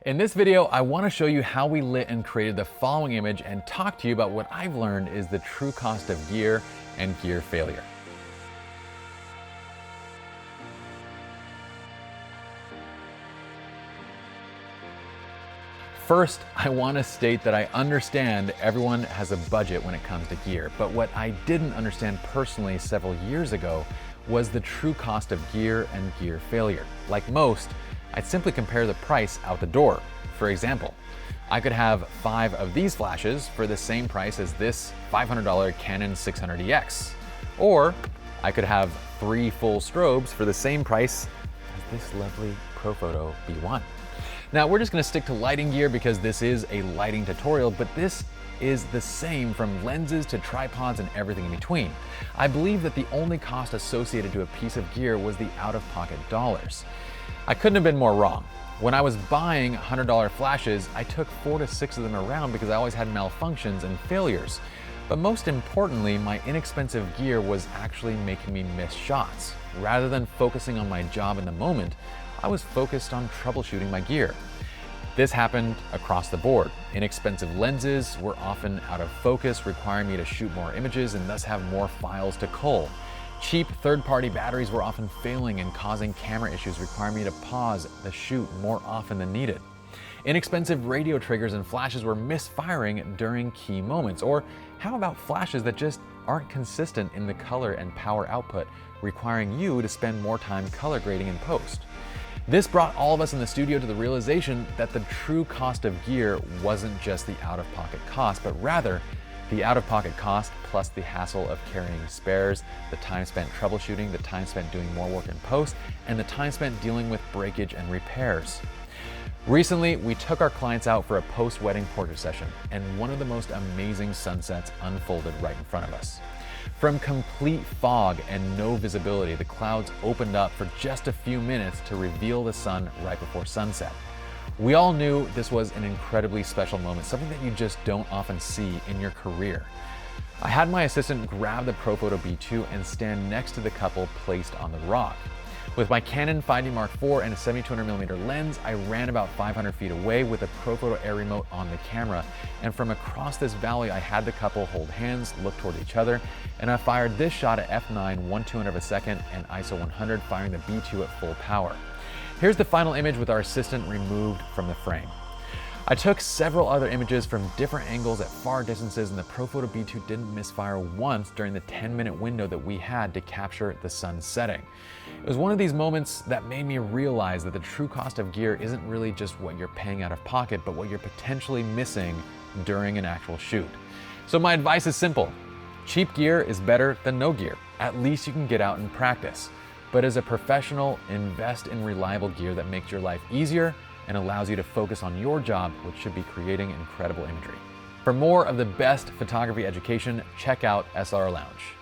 In this video, I want to show you how we lit and created the following image and talk to you about what I've learned is the true cost of gear and gear failure. First, I want to state that I understand everyone has a budget when it comes to gear, but what I didn't understand personally several years ago was the true cost of gear and gear failure. Like most, I'd simply compare the price out the door. For example, I could have 5 of these flashes for the same price as this $500 Canon 600EX. Or I could have 3 full strobes for the same price as this lovely Profoto B1. Now we're just gonna stick to lighting gear because this is a lighting tutorial, but this is the same from lenses to tripods and everything in between. I believe that the only cost associated to a piece of gear was the out-of-pocket dollars. I couldn't have been more wrong. When I was buying $100 flashes, I took 4 to 6 of them around because I always had malfunctions and failures. But most importantly, my inexpensive gear was actually making me miss shots. Rather than focusing on my job in the moment, I was focused on troubleshooting my gear. This happened across the board. Inexpensive lenses were often out of focus, requiring me to shoot more images and thus have more files to cull. Cheap third-party batteries were often failing and causing camera issues, requiring me to pause the shoot more often than needed. Inexpensive radio triggers and flashes were misfiring during key moments. Or how about flashes that just aren't consistent in the color and power output, requiring you to spend more time color grading in post? This brought all of us in the studio to the realization that the true cost of gear wasn't just the out-of-pocket cost, but rather the out-of-pocket cost plus the hassle of carrying spares, the time spent troubleshooting, the time spent doing more work in post, and the time spent dealing with breakage and repairs. Recently, we took our clients out for a post-wedding portrait session, and one of the most amazing sunsets unfolded right in front of us. From complete fog and no visibility, the clouds opened up for just a few minutes to reveal the sun right before sunset. We all knew this was an incredibly special moment, something that you just don't often see in your career. I had my assistant grab the Profoto B2 and stand next to the couple placed on the rock. With my Canon 5D Mark IV and a 7200mm lens, I ran about 500 feet away with the Profoto Air remote on the camera, and from across this valley I had the couple hold hands, look toward each other, and I fired this shot at f9 1/200 of a second and ISO 100, firing the B2 at full power. Here's the final image with our assistant removed from the frame. I took several other images from different angles at far distances, and the Profoto B2 didn't misfire once during the 10-minute window that we had to capture the sun setting. It was one of these moments that made me realize that the true cost of gear isn't really just what you're paying out of pocket, but what you're potentially missing during an actual shoot. So my advice is simple. Cheap gear is better than no gear. At least you can get out and practice. But as a professional, invest in reliable gear that makes your life easier and allows you to focus on your job, which should be creating incredible imagery. For more of the best photography education, check out SLR Lounge.